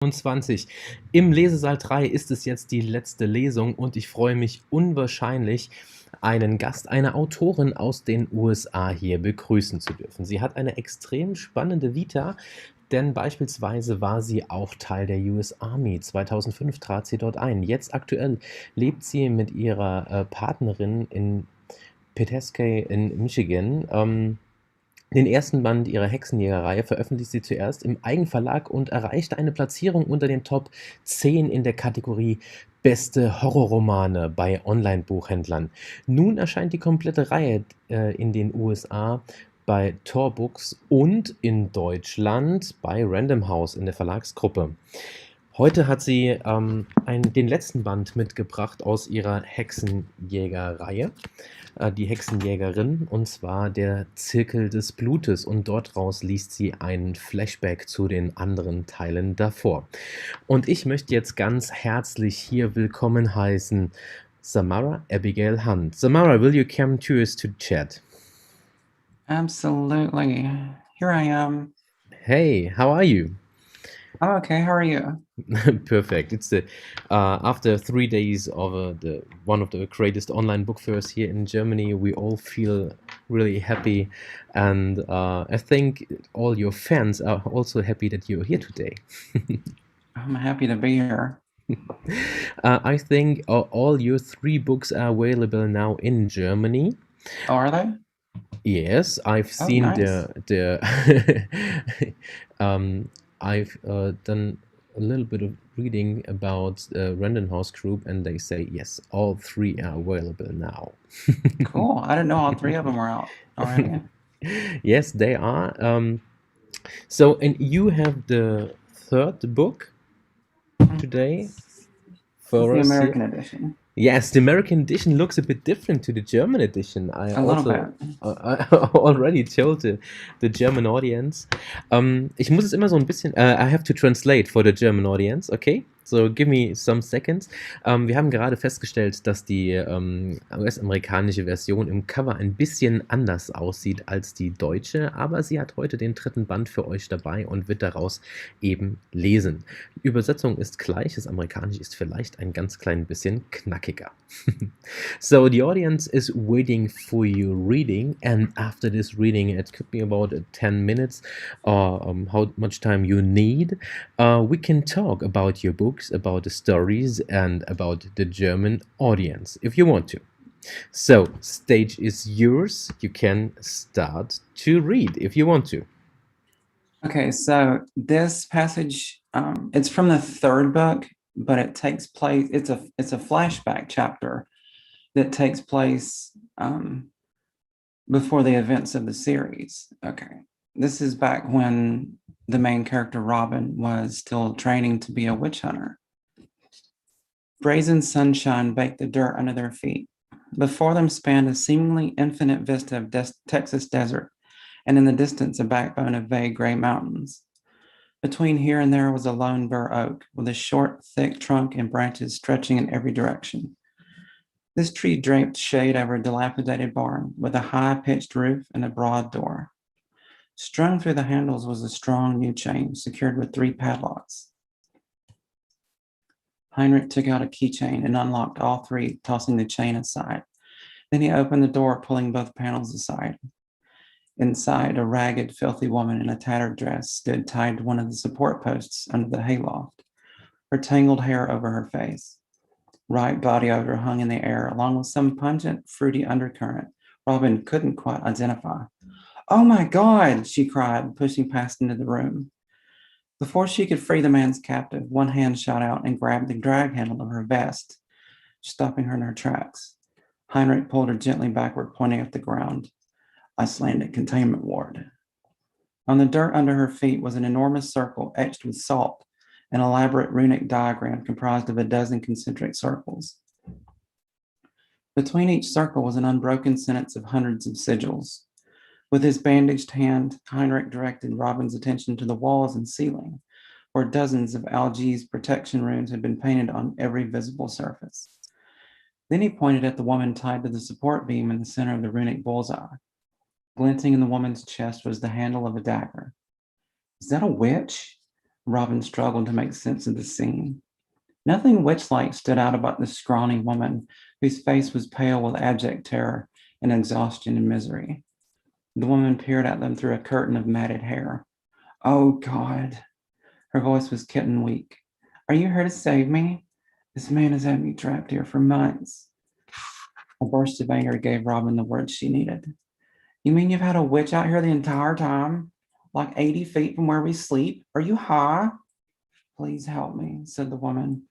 25. Im Lesesaal 3 ist es jetzt die letzte Lesung und ich freue mich unwahrscheinlich, einen Gast, eine Autorin aus den USA hier begrüßen zu dürfen. Sie hat eine extrem spannende Vita, denn beispielsweise war sie auch Teil der US Army. 2005 trat sie dort ein. Jetzt aktuell lebt sie mit ihrer Partnerin in Petoskey in Michigan. Den ersten Band ihrer Hexenjägerreihe veröffentlichte sie zuerst im Eigenverlag und erreichte eine Platzierung unter den Top 10 in der Kategorie Beste Horrorromane bei Online-Buchhändlern. Nun erscheint die komplette Reihe in den USA bei Tor Books und in Deutschland bei Random House in der Verlagsgruppe. Heute hat sie den letzten Band mitgebracht aus ihrer Hexenjägerreihe, die Hexenjägerin, und zwar der Zirkel des Blutes. Und dort raus liest sie einen Flashback zu den anderen Teilen davor. Und ich möchte jetzt ganz herzlich hier willkommen heißen Samara Abigail Hunt. Samara, will you come to us to chat? Absolutely. Here I am. Hey, how are you? I'm okay. How are you? Perfect. It's the after 3 days of the one of the greatest online book fairs here in Germany. We all feel really happy, and I think all your fans are also happy that you're here today. I'm happy to be here. I think all your three books are available now in Germany. Oh, are they? Yes, I've Oh, seen nice. the I've done a little bit of reading about Random House Group, and they say yes, all three are available now. Cool. I didn't know all three of them were out already. Yes, they are. So, and you have the third book today It's for the us here. American edition. Yes, the American edition looks a bit different to the German edition. I A little also bit. I already told the German audience. Ich muss es immer so ein bisschen. I have to translate for the German audience, okay? So give me some seconds. Wir haben gerade festgestellt, dass die US-amerikanische Version im Cover ein bisschen anders aussieht als die deutsche, aber sie hat heute den dritten Band für euch dabei und wird daraus eben lesen. Die Übersetzung ist gleich, das Amerikanische ist vielleicht ein ganz klein bisschen knackiger. So the audience is waiting for your reading, and after this reading, it could be about 10 minutes, or how much time you need. We can talk about your books, about the stories, and about the German audience if you want to. So, stage is yours. You can start to read if you want to. Okay, so this passage, it's from the third book, but it takes place. It's a flashback chapter that takes place before the events of the series. Okay, this is back when the main character Robin was still training to be a witch hunter. Brazen sunshine baked the dirt under their feet. Before them spanned a seemingly infinite vista of Texas desert, and in the distance a backbone of vague gray mountains. Between here and there was a lone bur oak with a short, thick trunk and branches stretching in every direction. This tree draped shade over a dilapidated barn with a high-pitched roof and a broad door. Strung through the handles was a strong new chain secured with 3 padlocks. Heinrich took out a keychain and unlocked all 3, tossing the chain aside. Then he opened the door, pulling both panels aside. Inside, a ragged, filthy woman in a tattered dress stood tied to one of the support posts under the hayloft, her tangled hair over her face. Ripe body odor hung in the air, along with some pungent, fruity undercurrent Robin couldn't quite identify. "Oh my God," she cried, pushing past into the room. Before she could free the man's captive, one hand shot out and grabbed the drag handle of her vest, stopping her in her tracks. Heinrich pulled her gently backward, pointing at the ground. "Icelandic containment ward." On the dirt under her feet was an enormous circle etched with salt, an elaborate runic diagram comprised of a dozen concentric circles. Between each circle was an unbroken sentence of hundreds of sigils. With his bandaged hand, Heinrich directed Robin's attention to the walls and ceiling, where dozens of algae's protection runes had been painted on every visible surface. Then he pointed at the woman tied to the support beam in the center of the runic bullseye. Glinting in the woman's chest was the handle of a dagger. "Is that a witch?" Robin struggled to make sense of the scene. Nothing witch-like stood out about the scrawny woman whose face was pale with abject terror and exhaustion and misery. The woman peered at them through a curtain of matted hair. Oh, God. Her voice was kitten weak. Are you here to save me? This man has had me trapped here for months. A burst of anger gave Robin the words she needed. You mean you've had a witch out here the entire time? Like 80 feet from where we sleep? Are you high? Please help me, said the woman.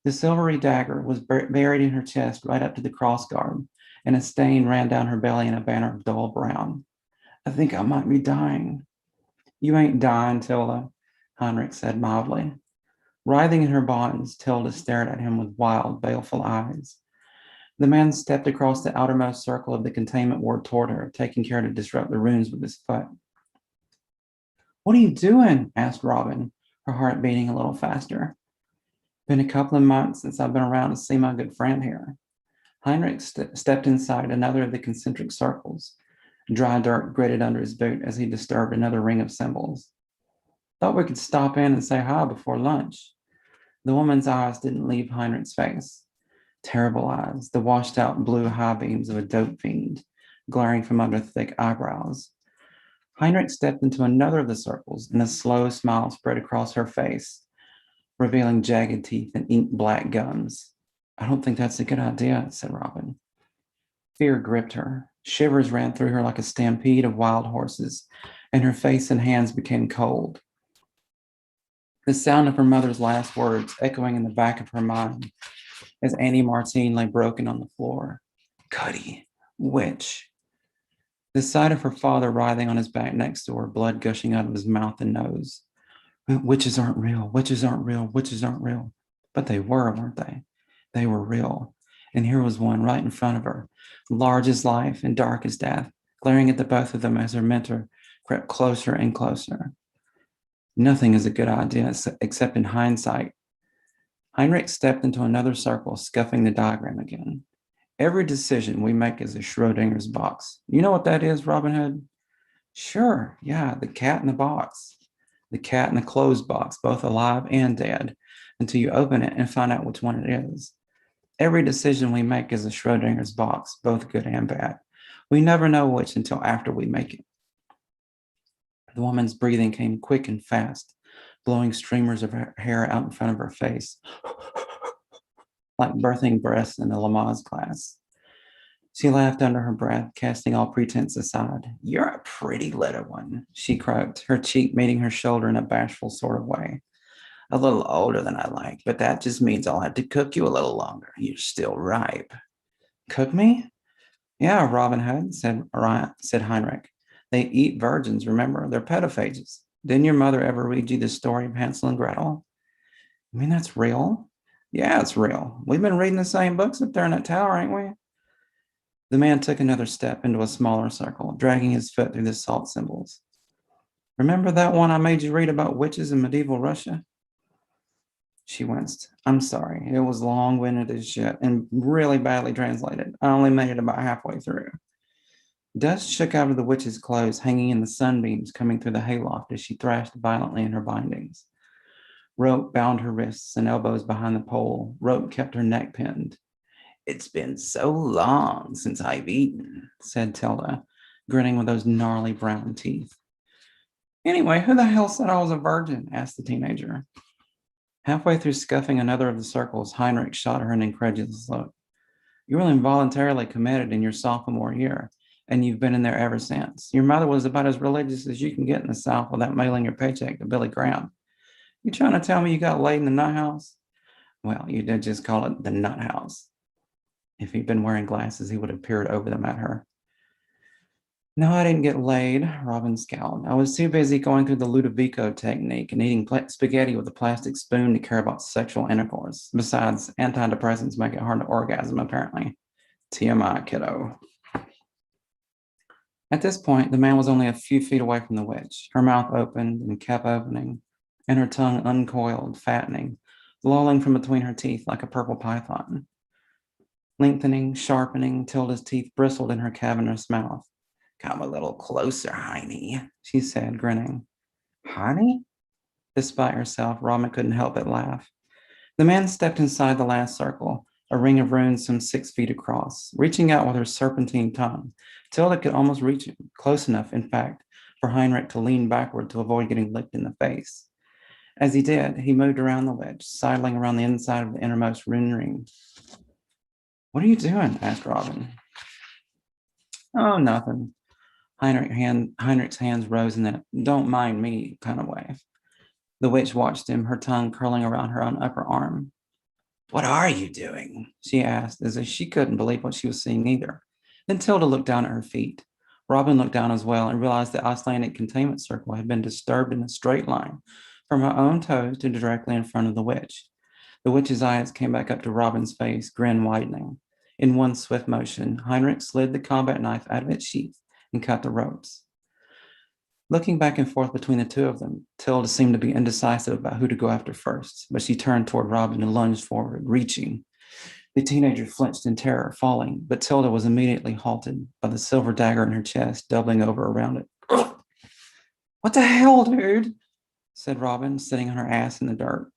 The silvery dagger was buried in her chest right up to the crossguard, and a stain ran down her belly in a banner of dull brown. I think I might be dying. You ain't dying, Tilda, Heinrich said mildly. Writhing in her bonds, Tilda stared at him with wild, baleful eyes. The man stepped across the outermost circle of the containment ward toward her, taking care to disrupt the runes with his foot. What are you doing? Asked Robin, her heart beating a little faster. Been a couple of months since I've been around to see my good friend here. Heinrich stepped inside another of the concentric circles. Dry dirt gritted under his boot as he disturbed another ring of symbols. Thought we could stop in and say hi before lunch. The woman's eyes didn't leave Heinrich's face. Terrible eyes, the washed out blue high beams of a dope fiend, glaring from under thick eyebrows. Heinrich stepped into another of the circles, and a slow smile spread across her face, revealing jagged teeth and ink black gums. I don't think that's a good idea, said Robin. Fear gripped her. Shivers ran through her like a stampede of wild horses, and her face and hands became cold. The sound of her mother's last words echoing in the back of her mind as Annie Martine lay broken on the floor. Cuddy, witch. The sight of her father writhing on his back next to her, blood gushing out of his mouth and nose. Witches aren't real, witches aren't real, witches aren't real. But they were, weren't they? They were real. And here was one right in front of her, large as life and dark as death, glaring at the both of them as her mentor crept closer and closer. Nothing is a good idea except in hindsight. Heinrich stepped into another circle, scuffing the diagram again. Every decision we make is a Schrodinger's box. You know what that is, Robin Hood? Sure, yeah, the cat in the box. The cat in the closed box, both alive and dead, until you open it and find out which one it is. Every decision we make is a Schrodinger's box, both good and bad. We never know which until after we make it. The woman's breathing came quick and fast, blowing streamers of her hair out in front of her face, like birthing breaths in the Lamaze class. She laughed under her breath, casting all pretense aside. You're a pretty little one, she croaked, her cheek meeting her shoulder in a bashful sort of way. A little older than I like, but that just means I'll have to cook you a little longer. You're still ripe. Cook me? Yeah, Robin Hood, said Heinrich. They eat virgins, remember? They're pedophages. Didn't your mother ever read you the story of Hansel and Gretel? You mean that's real? Yeah, it's real. We've been reading the same books up there in that tower, ain't we? The man took another step into a smaller circle, dragging his foot through the salt symbols. Remember that one I made you read about witches in medieval Russia? She winced. I'm sorry. It was long-winded as shit and really badly translated. I only made it about halfway through. Dust shook out of the witch's clothes, hanging in the sunbeams coming through the hayloft as she thrashed violently in her bindings. Rope bound her wrists and elbows behind the pole. Rope kept her neck pinned. It's been so long since I've eaten, said Tilda, grinning with those gnarly brown teeth. Anyway, who the hell said I was a virgin? Asked the teenager. Halfway through scuffing another of the circles, Heinrich shot her an incredulous look. You were involuntarily committed in your sophomore year, and you've been in there ever since. Your mother was about as religious as you can get in the South without mailing your paycheck to Billy Graham. You trying to tell me you got laid in the nut house? Well, you did just call it the nut house. If he'd been wearing glasses, he would have peered over them at her. No, I didn't get laid, Robin scowled. I was too busy going through the Ludovico technique and eating spaghetti with a plastic spoon to care about sexual intercourse. Besides, antidepressants make it hard to orgasm, apparently. TMI, kiddo. At this point, the man was only a few feet away from the witch. Her mouth opened and kept opening, and her tongue uncoiled, fattening, lolling from between her teeth like a purple python. Lengthening, sharpening, Tilda's teeth bristled in her cavernous mouth. Come a little closer, Heine, she said, grinning. Heine? Despite herself, Robin couldn't help but laugh. The man stepped inside the last circle, a ring of runes some 6 feet across, reaching out with her serpentine tongue. Tilda could almost reach him, close enough, in fact, for Heinrich to lean backward to avoid getting licked in the face. As he did, he moved around the ledge, sidling around the inside of the innermost rune ring. What are you doing? Asked Robin. Oh, nothing. Heinrich's hands rose in that don't mind me kind of way. The witch watched him, her tongue curling around her own upper arm. What are you doing? She asked, as if she couldn't believe what she was seeing either. Then Tilda looked down at her feet. Robin looked down as well and realized the Icelandic containment circle had been disturbed in a straight line from her own toes to directly in front of the witch. The witch's eyes came back up to Robin's face, grin widening. In one swift motion, Heinrich slid the combat knife out of its sheath and cut the ropes. Looking back and forth between the two of them, Tilda seemed to be indecisive about who to go after first, but she turned toward Robin and lunged forward, reaching. The teenager flinched in terror, falling, but Tilda was immediately halted by the silver dagger in her chest, doubling over around it. What the hell, dude? Said Robin, sitting on her ass in the dirt.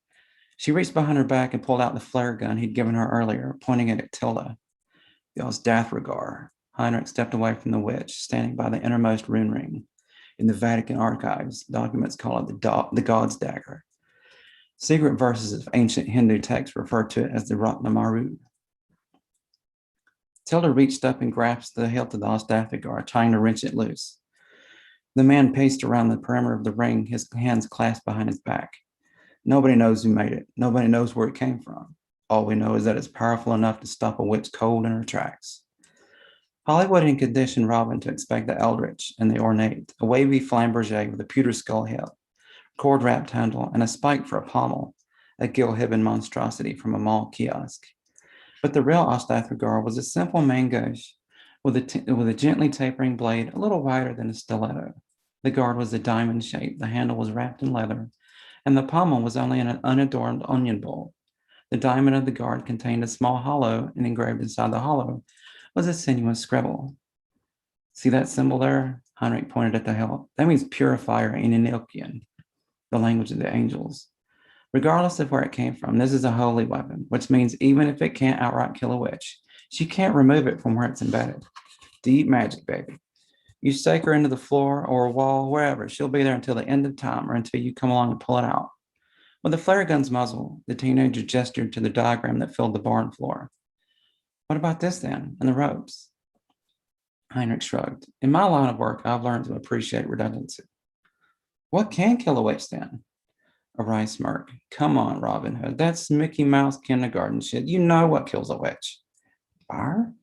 She reached behind her back and pulled out the flare gun he'd given her earlier, pointing it at Tilda. The Osdathragar. Heinrich stepped away from the witch, standing by the innermost rune ring. In the Vatican archives, documents call it the God's Dagger. Secret verses of ancient Hindu texts refer to it as the Ratnamaru. Tilda reached up and grasped the hilt of the Osdathragar, trying to wrench it loose. The man paced around the perimeter of the ring, his hands clasped behind his back. Nobody knows who made it. Nobody knows where it came from. All we know is that it's powerful enough to stop a witch cold in her tracks. Hollywood had conditioned Robin to expect the eldritch and the ornate, a wavy flamberge with a pewter skull head, cord-wrapped handle, and a spike for a pommel, a gill-hibben monstrosity from a mall kiosk. But the real Osdathragar was a simple mangosh with a gently tapering blade, a little wider than a stiletto. The guard was a diamond shape, the handle was wrapped in leather, and the pommel was only an unadorned onion bowl. The diamond of the guard contained a small hollow, and engraved inside the hollow was a sinuous scribble. See that symbol there? Heinrich pointed at the hilt. That means purifier in Enochian, the language of the angels. Regardless of where it came from, this is a holy weapon, which means even if it can't outright kill a witch, she can't remove it from where it's embedded. Deep magic, baby. You stake her into the floor or a wall, wherever, she'll be there until the end of time or until you come along and pull it out. With the flare gun's muzzle, the teenager gestured to the diagram that filled the barn floor. What about this then, and the ropes? Heinrich shrugged. In my line of work, I've learned to appreciate redundancy. What can kill a witch then? A wry smirk. Come on, Robin Hood. That's Mickey Mouse kindergarten shit. You know what kills a witch. Fire?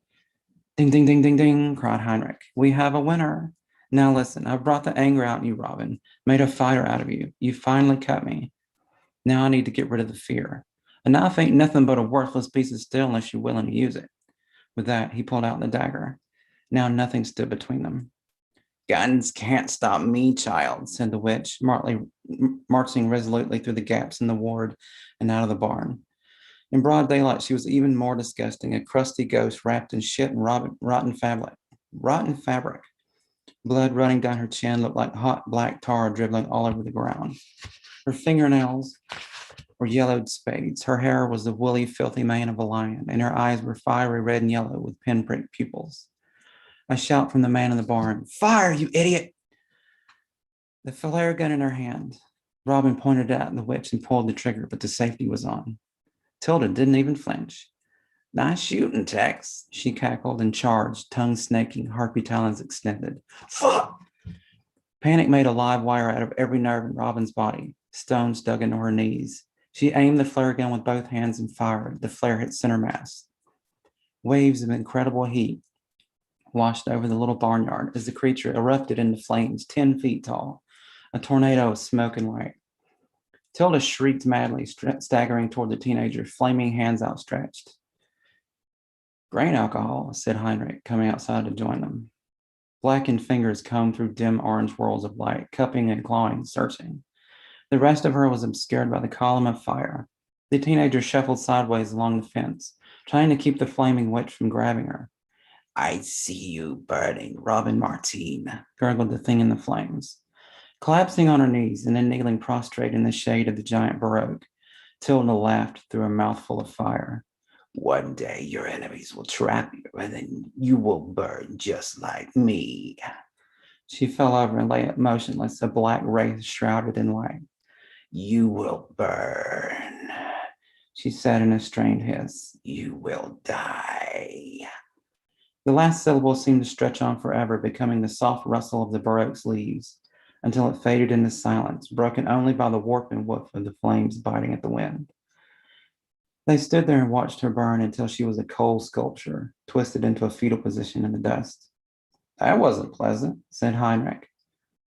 Ding, ding, ding, ding, ding, cried Heinrich. We have a winner. Now listen, I've brought the anger out in you, Robin. Made a fighter out of you. You finally cut me. Now I need to get rid of the fear. A knife ain't nothing but a worthless piece of steel unless you're willing to use it. With that, he pulled out the dagger. Now nothing stood between them. Guns can't stop me, child, said the witch, marching resolutely through the gaps in the ward and out of the barn. In broad daylight, she was even more disgusting, a crusty ghost wrapped in shit and rotten fabric. Rotten fabric. Blood running down her chin looked like hot black tar dribbling all over the ground. Her fingernails were yellowed spades. Her hair was the woolly, filthy mane of a lion, and her eyes were fiery red and yellow with pinprick pupils. A shout from the man in the barn. Fire, you idiot! The flare gun in her hand. Robin pointed at the witch and pulled the trigger, but the safety was on. Tilda didn't even flinch. Nice shooting, Tex, she cackled and charged, tongue snaking, harpy talons extended. Fuck! Panic made a live wire out of every nerve in Robin's body. Stones dug into her knees. She aimed the flare gun with both hands and fired. The flare hit center mass. Waves of incredible heat washed over the little barnyard as the creature erupted into flames 10 feet tall, a tornado of smoke and light. Tilda shrieked madly, staggering toward the teenager, flaming hands outstretched. Grain alcohol, said Heinrich, coming outside to join them. Blackened fingers combed through dim orange whirls of light, cupping and clawing, searching. The rest of her was obscured by the column of fire. The teenager shuffled sideways along the fence, trying to keep the flaming witch from grabbing her. I see you burning, Robin Martine, gurgled the thing in the flames. Collapsing on her knees and then kneeling prostrate in the shade of the giant baroque, Tilda laughed through a mouthful of fire. One day your enemies will trap you, and then you will burn just like me. She fell over and lay motionless, a black wraith shrouded in light. You will burn, she said in a strained hiss. You will die. The last syllable seemed to stretch on forever, becoming the soft rustle of the baroque's leaves, until it faded into silence, broken only by the warp and woof of the flames biting at the wind. They stood there and watched her burn until she was a cold sculpture, twisted into a fetal position in the dust. That wasn't pleasant, said Heinrich.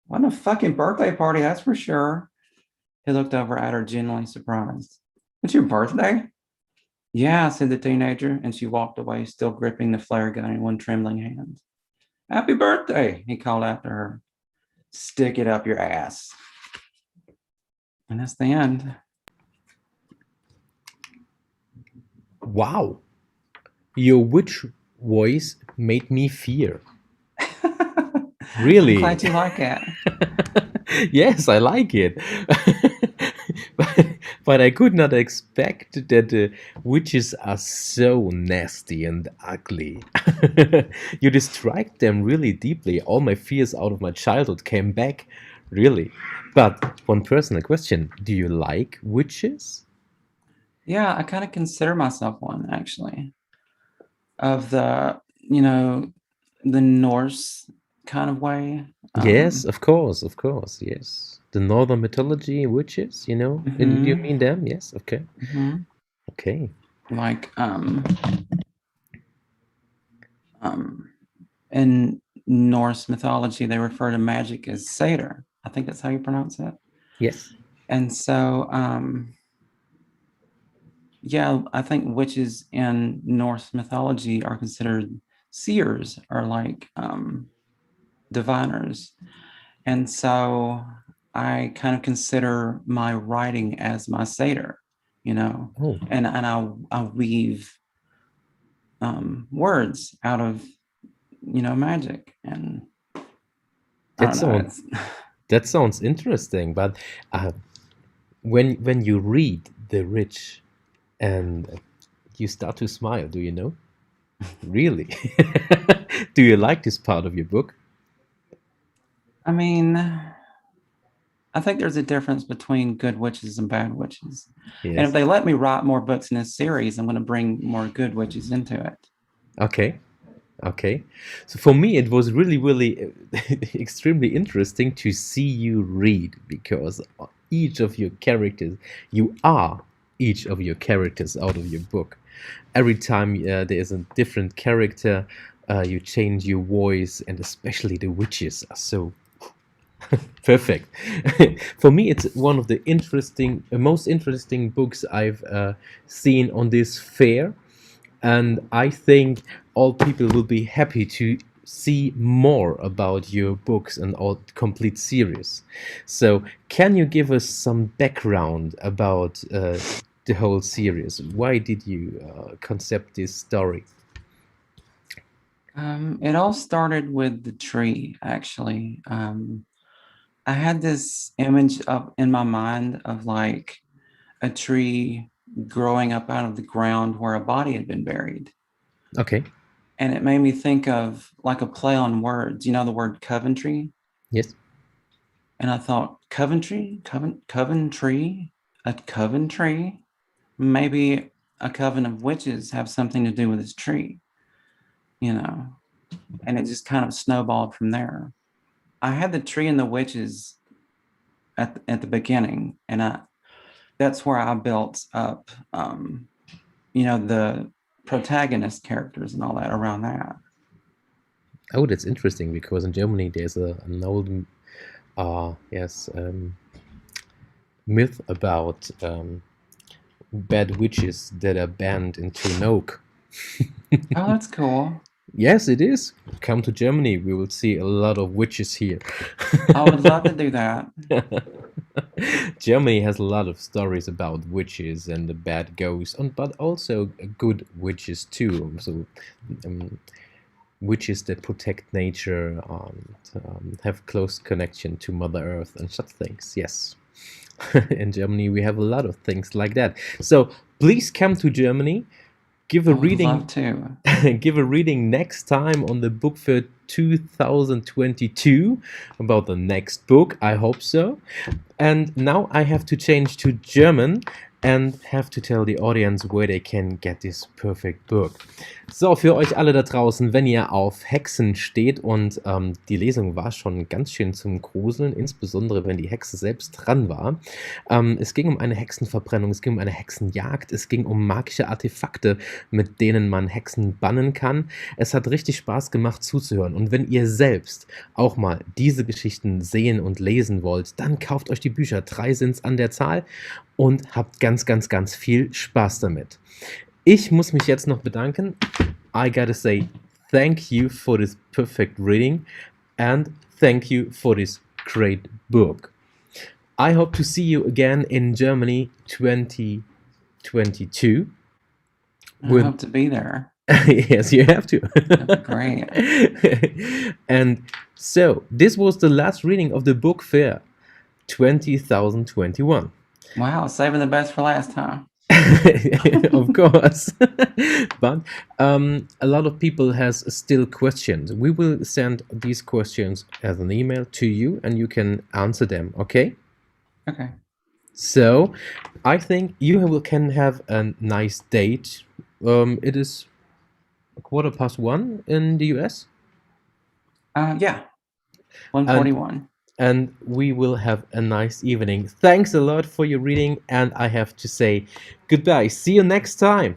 Wasn't a fucking birthday party, that's for sure. He looked over at her, genuinely surprised. It's your birthday? Yeah, said the teenager, and she walked away, still gripping the flare gun in one trembling hand. Happy birthday, he called after her. Stick it up your ass. And that's the end. Wow. Your witch voice made me fear. Really? I'm glad you like it. Yes, I like it. but I could not expect that the witches are so nasty and ugly. You described them really deeply. All my fears out of my childhood came back, really. But one personal question, do you like witches? Yeah, I kind of consider myself one, actually. Of the, the Norse kind of way. Yes, of course, yes. The northern mythology witches, you know? And you Mhm, mean them? Yes, okay. mhm. Okay. Like in Norse mythology, they refer to magic as satyr. I think that's how you pronounce it. Yes. And so, yeah, I think witches in Norse mythology are considered seers or like diviners. And so I kind of consider my writing as my satyr, Oh, and I weave words out of magic, and I that don't know. sounds It's that sounds interesting. But uh, when you read The Rich and you start to smile, do you know? Really? Do you like this part of your book? I mean, I think there's a difference between good witches and bad witches. And if Yes. they let me write more books in this series, I'm going to bring more good witches into it. Okay. Okay. So for me, it was really extremely interesting to see you read because each of your characters, you are each of your characters out of your book. Every time there is a different character, you change your voice, and especially the witches are so perfect. For me, it's one of the most interesting books I've seen on this fair, and I think all people will be happy to see more about your books and all complete series. So, can you give us some background about the whole series? Why did you concept this story? It all started with the tree, actually. I had this image up in my mind of like a tree growing up out of the ground where a body had been buried. Okay. And it made me think of like a play on words, the word Coventry. Yes. And I thought, Coventry, Coventry, a Coventry. Maybe a coven of witches have something to do with this tree, and it just kind of snowballed from there. I had the tree and the witches at the beginning, and that's where I built up, the protagonist characters and all that around that. Oh, that's interesting because in Germany there's an old, yes, myth about bad witches that are banned into an oak. Oh, that's cool. Yes, it is. Come to Germany, we will see a lot of witches here. I would love to do that. Germany has a lot of stories about witches and the bad ghosts, but also good witches too. So, um, witches that protect nature and have close connection to Mother Earth and such things. Yes. In Germany, we have a lot of things like that. So please come to Germany. Give a I would reading. love to. Give a reading next time on the Book Fair 2022 about the next book. I hope so. And now I have to change to German and have to tell the audience where they can get this perfect book. So, für euch alle da draußen, wenn ihr auf Hexen steht und die Lesung war schon ganz schön zum Gruseln, insbesondere wenn die Hexe selbst dran war. Es ging um eine Hexenverbrennung, es ging um eine Hexenjagd, es ging um magische Artefakte, mit denen man Hexen bannen kann. Es hat richtig Spaß gemacht zuzuhören. Und wenn ihr selbst auch mal diese Geschichten sehen und lesen wollt, dann kauft euch die Bücher. 3 sind's an der Zahl und habt ganz, ganz, ganz viel Spaß damit. Ich muss mich jetzt noch bedanken. I gotta say thank you for this perfect reading and thank you for this great book. I hope to see you again in Germany 2022. I hope to be there. Yes, you have to. That'd be great. And so, this was the last reading of the Book Fair 2021. Wow, saving the best for last time. Of course. But a lot of people has still questions. We will send these questions as an email to you and you can answer them, okay? Okay. So, I think you can have a nice date. It is 1:15 in the US. Yeah. 1:41. And we will have a nice evening. Thanks a lot for your reading, and I have to say goodbye. See you next time.